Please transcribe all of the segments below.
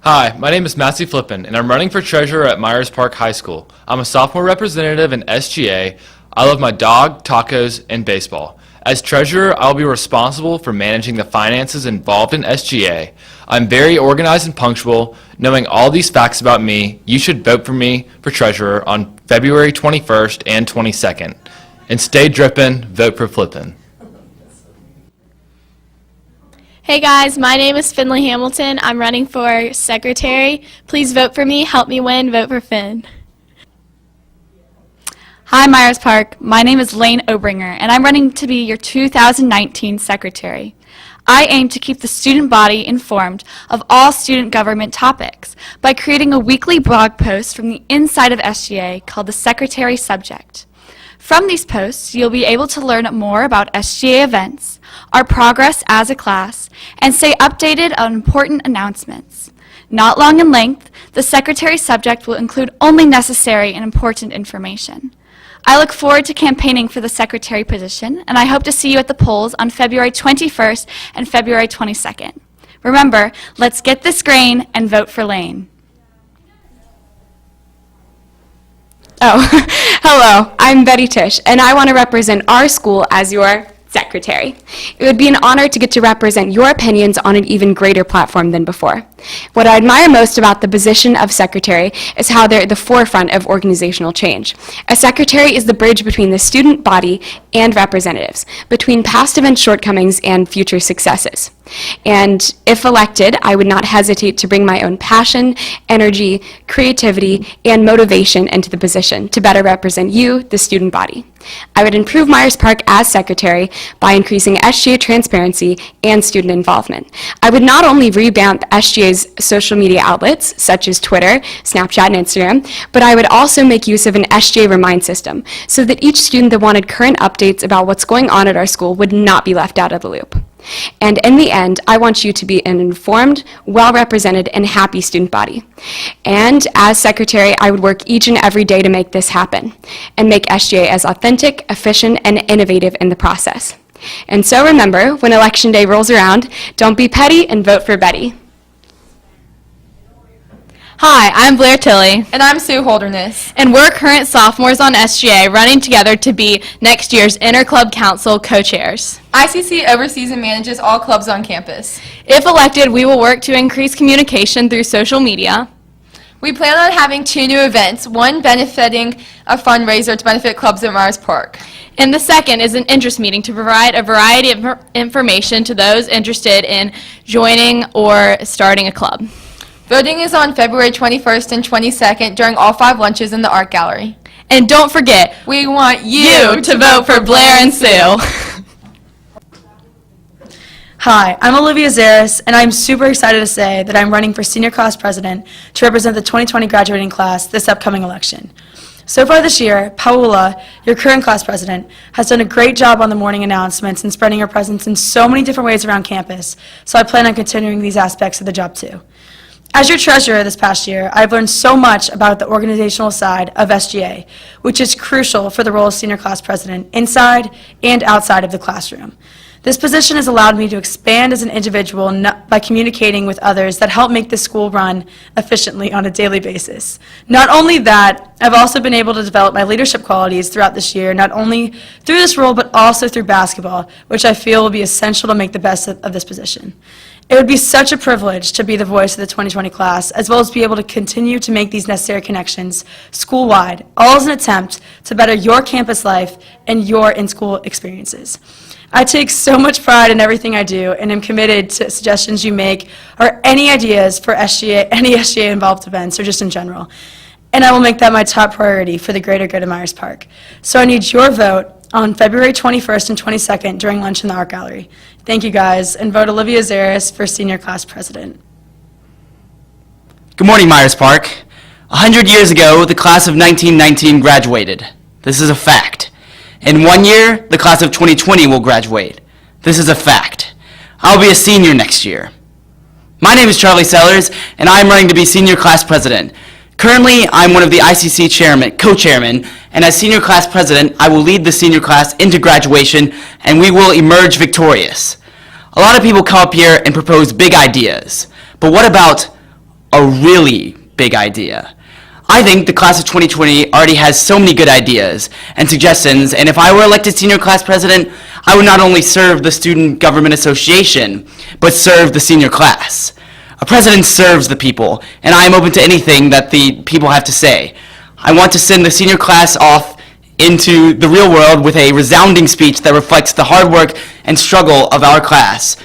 Hi, my name is Matthew Flippin, and I'm running for treasurer at Myers Park High School. I'm a sophomore representative in SGA. I love my dog, tacos, and baseball. As treasurer, I'll be responsible for managing the finances involved in SGA. I'm very organized and punctual. Knowing all these facts about me, you should vote for me for treasurer on February 21st and 22nd. And stay drippin', vote for Flippin'. Hey guys, my name is Finley Hamilton. I'm running for secretary. Please vote for me. Help me win. Vote for Finn. Hi Myers Park, my name is Lane Obringer, and I'm running to be your 2019 secretary. I aim to keep the student body informed of all student government topics by creating a weekly blog post from the inside of SGA called the Secretary Subject. From these posts, you'll be able to learn more about SGA events, our progress as a class, and stay updated on important announcements. Not long in length, the Secretary Subject will include only necessary and important information. I look forward to campaigning for the secretary position, and I hope to see you at the polls on February 21st and February 22nd. Remember, let's get this grain and vote for Lane. Oh, hello, I'm Betty Tisch, and I want to represent our school as your secretary. It would be an honor to get to represent your opinions on an even greater platform than before. What I admire most about the position of secretary is how they're at the forefront of organizational change. A secretary is the bridge between the student body and representatives, between past event shortcomings and future successes. And if elected, I would not hesitate to bring my own passion, energy, creativity, and motivation into the position to better represent you, the student body. I would improve Myers Park as secretary by increasing SGA transparency and student involvement. I would not only revamp SGA's social media outlets, such as Twitter, Snapchat, and Instagram, but I would also make use of an SGA remind system so that each student that wanted current updates about what's going on at our school would not be left out of the loop. And in the end, I want you to be an informed, well-represented, and happy student body. And as secretary, I would work each and every day to make this happen and make SGA as authentic, efficient, and innovative in the process. And so remember, when election day rolls around, don't be petty and vote for Betty. Hi, I'm Blair Tilley. And I'm Sue Holderness. And we're current sophomores on SGA running together to be next year's Interclub Council co-chairs. ICC oversees and manages all clubs on campus. If elected, we will work to increase communication through social media. We plan on having 2 new events, one benefiting a fundraiser to benefit clubs at Myers Park. And the second is an interest meeting to provide a variety of information to those interested in joining or starting a club. Voting is on February 21st and 22nd during all 5 lunches in the Art Gallery. And don't forget, we want you to vote for Blair and Sue. Hi, I'm Olivia Zaris, and I'm super excited to say that I'm running for senior class president to represent the 2020 graduating class this upcoming election. So far this year, Paola, your current class president, has done a great job on the morning announcements and spreading her presence in so many different ways around campus, so I plan on continuing these aspects of the job too. As your treasurer this past year, I've learned so much about the organizational side of SGA, which is crucial for the role of senior class president inside and outside of the classroom. This position has allowed me to expand as an individual by communicating with others that help make the school run efficiently on a daily basis. Not only that, I've also been able to develop my leadership qualities throughout this year, not only through this role, but also through basketball, which I feel will be essential to make the best of this position. It would be such a privilege to be the voice of the 2020 class, as well as be able to continue to make these necessary connections school-wide, all as an attempt to better your campus life and your in-school experiences. I take so much pride in everything I do, and am committed to suggestions you make or any ideas for SGA, any SGA-involved events, or just in general. And I will make that my top priority for the greater good of Myers Park. So I need your vote on February 21st and 22nd during lunch in the Art Gallery. Thank you guys, and vote Olivia Zaris for senior class president. Good morning, Myers Park. 100 years ago, the class of 1919 graduated. This is a fact. In 1 year, the class of 2020 will graduate. This is a fact. I'll be a senior next year. My name is Charlie Sellers, and I am running to be senior class president. Currently, I'm one of the ICC co-chairmen, and as senior class president, I will lead the senior class into graduation, and we will emerge victorious. A lot of people come up here and propose big ideas, but what about a really big idea. I think the class of 2020 already has so many good ideas and suggestions, and if I were elected senior class president, I would not only serve the Student Government Association, but serve the senior class. A president serves the people, and I am open to anything that the people have to say. I want to send the senior class off into the real world with a resounding speech that reflects the hard work and struggle of our class.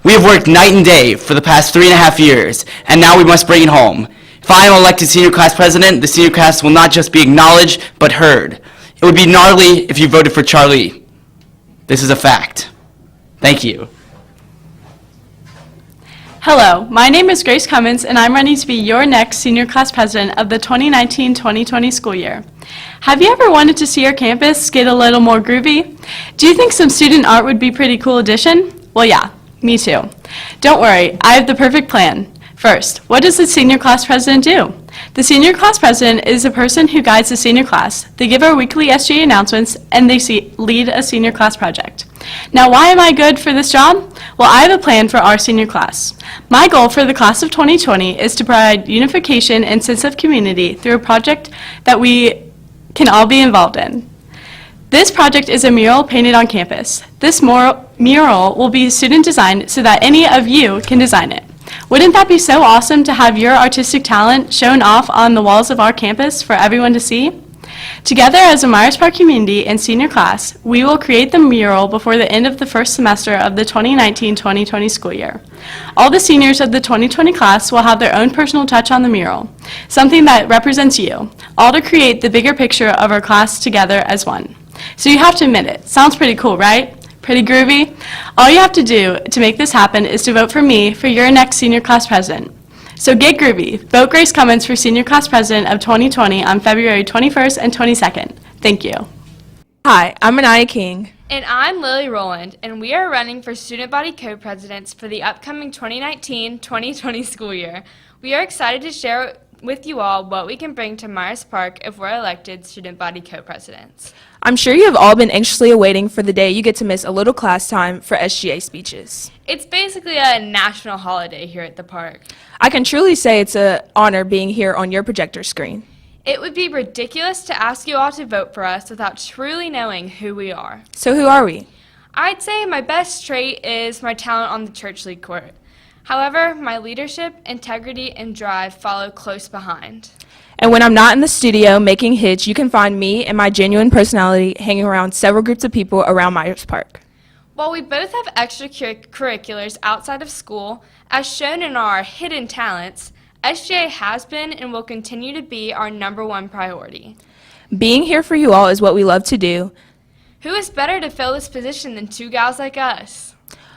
We have worked night and day for the past 3.5 years, and now we must bring it home. If I am elected senior class president, the senior class will not just be acknowledged, but heard. It would be gnarly if you voted for Charlie. This is a fact. Thank you. Hello, my name is Grace Cummins, and I'm running to be your next senior class president of the 2019-2020 school year. Have you ever wanted to see your campus get a little more groovy? Do you think some student art would be a pretty cool addition? Well, yeah, me too. Don't worry, I have the perfect plan. First, what does the senior class president do? The senior class president is the person who guides the senior class. They give our weekly SGA announcements, and they lead a senior class project. Now, why am I good for this job? Well, I have a plan for our senior class. My goal for the class of 2020 is to provide unification and sense of community through a project that we can all be involved in. This project is a mural painted on campus. This mural will be student designed so that any of you can design it. Wouldn't that be so awesome to have your artistic talent shown off on the walls of our campus for everyone to see? Together as a Myers Park community and senior class, we will create the mural before the end of the first semester of the 2019-2020 school year. All the seniors of the 2020 class will have their own personal touch on the mural, something that represents you, all to create the bigger picture of our class together as one. So you have to admit it. Sounds pretty cool, right? Pretty groovy? All you have to do to make this happen is to vote for me for your next senior class president. So get groovy. Vote Grace Cummins for senior class president of 2020 on February 21st and 22nd. Thank you. Hi, I'm Anaya King. And I'm Lily Rowland, and we are running for student body co-presidents for the upcoming 2019-2020 school year. We are excited to share with you all what we can bring to Myers Park if we're elected student body co-presidents. I'm sure you have all been anxiously awaiting for the day you get to miss a little class time for SGA speeches. It's basically a national holiday here at the park. I can truly say it's an honor being here on your projector screen. It would be ridiculous to ask you all to vote for us without truly knowing who we are. So who are we? I'd say my best trait is my talent on the church league court. However, my leadership, integrity, and drive follow close behind. And when I'm not in the studio making hits, you can find me and my genuine personality hanging around several groups of people around Myers Park. While we both have extracurriculars outside of school, as shown in our hidden talents, SGA has been and will continue to be our #1 priority. Being here for you all is what we love to do. Who is better to fill this position than two gals like us?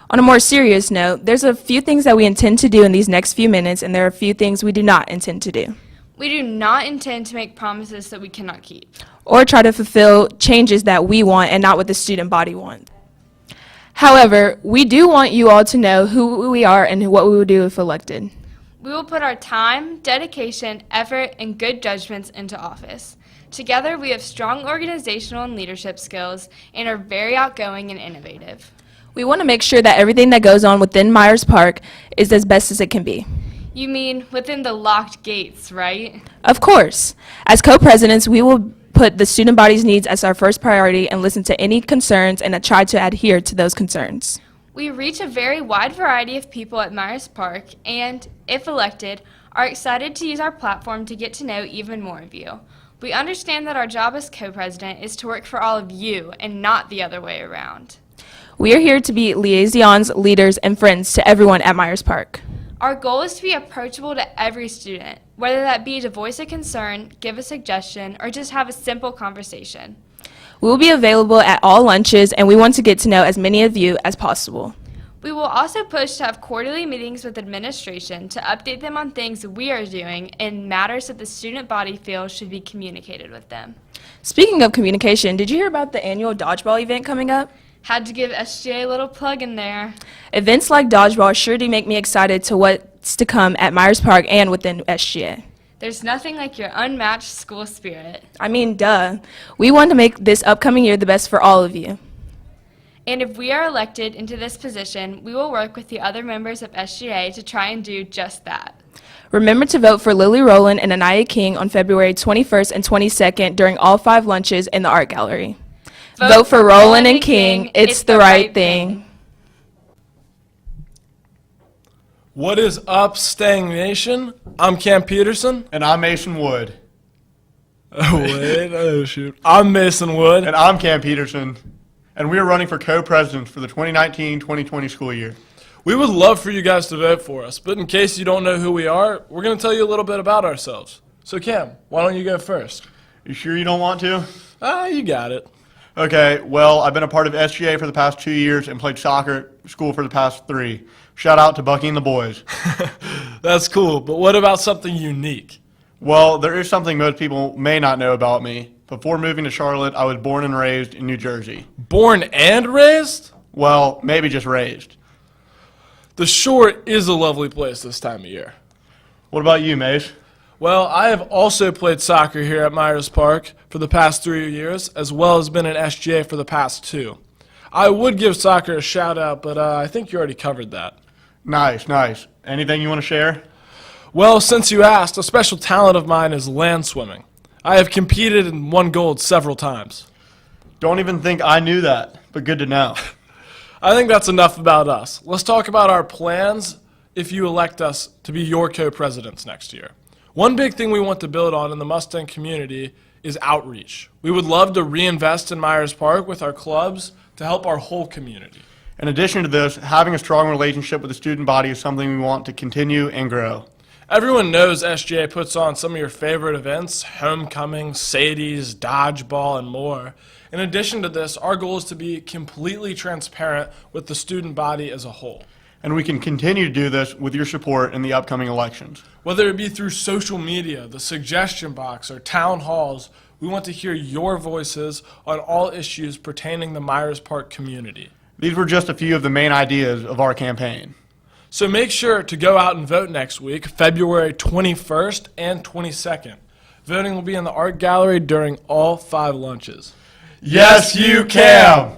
On a more serious note, there's a few things that we intend to do in these next few minutes, and there are a few things we do not intend to do. We do not intend to make promises that we cannot keep. Or try to fulfill changes that we want and not what the student body wants. However, we do want you all to know who we are and what we will do if elected. We will put our time, dedication, effort, and good judgments into office. Together, we have strong organizational and leadership skills and are very outgoing and innovative. We want to make sure that everything that goes on within Myers Park is as best as it can be. You mean within the locked gates, right? Of course. As co-presidents, we will put the student body's needs as our first priority and listen to any concerns and try to adhere to those concerns. We reach a very wide variety of people at Myers Park and, if elected, are excited to use our platform to get to know even more of you. We understand that our job as co-president is to work for all of you and not the other way around. We are here to be liaisons, leaders, and friends to everyone at Myers Park. Our goal is to be approachable to every student, whether that be to voice a concern, give a suggestion, or just have a simple conversation. We will be available at all lunches, and we want to get to know as many of you as possible. We will also push to have quarterly meetings with administration to update them on things we are doing and matters that the student body feels should be communicated with them. Speaking of communication, did you hear about the annual dodgeball event coming up? Had to give SGA a little plug in there. Events like dodgeball sure do make me excited to what's to come at Myers Park and within SGA. There's nothing like your unmatched school spirit. I mean, duh. We want to make this upcoming year the best for all of you. And if we are elected into this position, we will work with the other members of SGA to try and do just that. Remember to vote for Lily Rowland and Anaya King on February 21st and 22nd during all 5 lunches in the Art Gallery. Vote for Rowland and King. It's the right thing. What is up, Stang Nation? I'm Cam Peterson. And I'm Mason Wood. Oh, wait. Oh, shoot. I'm Mason Wood. And I'm Cam Peterson. And we are running for co-presidents for the 2019-2020 school year. We would love for you guys to vote for us, but in case you don't know who we are, we're going to tell you a little bit about ourselves. So, Cam, why don't you go first? You sure you don't want to? You got it. Okay, well, I've been a part of SGA for the past 2 years and played soccer at school for the past 3. Shout out to Bucky and the boys. That's cool, but what about something unique? Well, there is something most people may not know about me. Before moving to Charlotte, I was born and raised in New Jersey. Born and raised? Well, maybe just raised. The Shore is a lovely place this time of year. What about you, Mace? Well, I have also played soccer here at Myers Park for the past 3 years, as well as been in SGA for the past 2. I would give soccer a shout out, but I think you already covered that. Nice, nice. Anything you want to share? Well, since you asked, a special talent of mine is land swimming. I have competed and won gold several times. Don't even think I knew that, but good to know. I think that's enough about us. Let's talk about our plans if you elect us to be your co-presidents next year. One big thing we want to build on in the Mustang community is outreach. We would love to reinvest in Myers Park with our clubs to help our whole community. In addition to this, having a strong relationship with the student body is something we want to continue and grow. Everyone knows SGA puts on some of your favorite events, homecoming, Sadie's, dodgeball, and more. In addition to this, our goal is to be completely transparent with the student body as a whole. And we can continue to do this with your support in the upcoming elections. Whether it be through social media, the suggestion box, or town halls, we want to hear your voices on all issues pertaining to the Myers Park community. These were just a few of the main ideas of our campaign. So make sure to go out and vote next week, February 21st and 22nd. Voting will be in the Art Gallery during all 5 lunches. Yes, you can!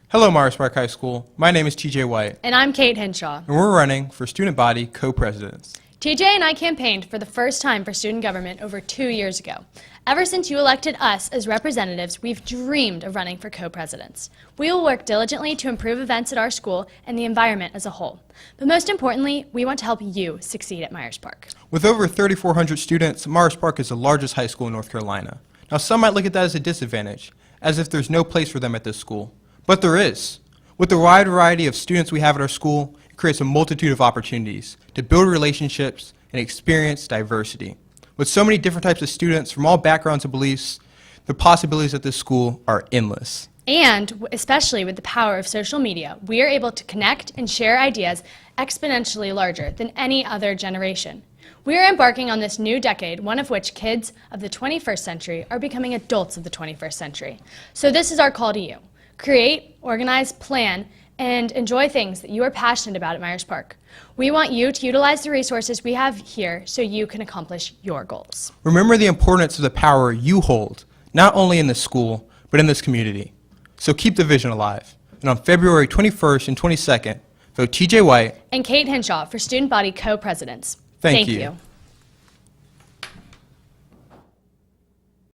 Hello, Myers Park High School. My name is TJ White, And I'm Kate Henshaw. and we're running for student body co-presidents. TJ and I campaigned for the first time for student government over 2 years ago. Ever since you elected us as representatives, we've dreamed of running for co-presidents. We will work diligently to improve events at our school and the environment as a whole. But most importantly, we want to help you succeed at Myers Park. With over 3,400 students, Myers Park is the largest high school in North Carolina. Now, some might look at that as a disadvantage, as if there's no place for them at this school. But there is. With the wide variety of students we have at our school, it creates a multitude of opportunities to build relationships and experience diversity. With so many different types of students from all backgrounds and beliefs, the possibilities at this school are endless. And especially with the power of social media, we are able to connect and share ideas exponentially larger than any other generation. We are embarking on this new decade, one of which kids of the 21st century are becoming adults of the 21st century. So this is our call to you. Create, organize, plan, and enjoy things that you are passionate about at Myers Park. We want you to utilize the resources we have here so you can accomplish your goals. Remember the importance of the power you hold, not only in this school, but in this community. So keep the vision alive. And on February 21st and 22nd, vote TJ White And Kate Henshaw for Student Body Co-Presidents. Thank you.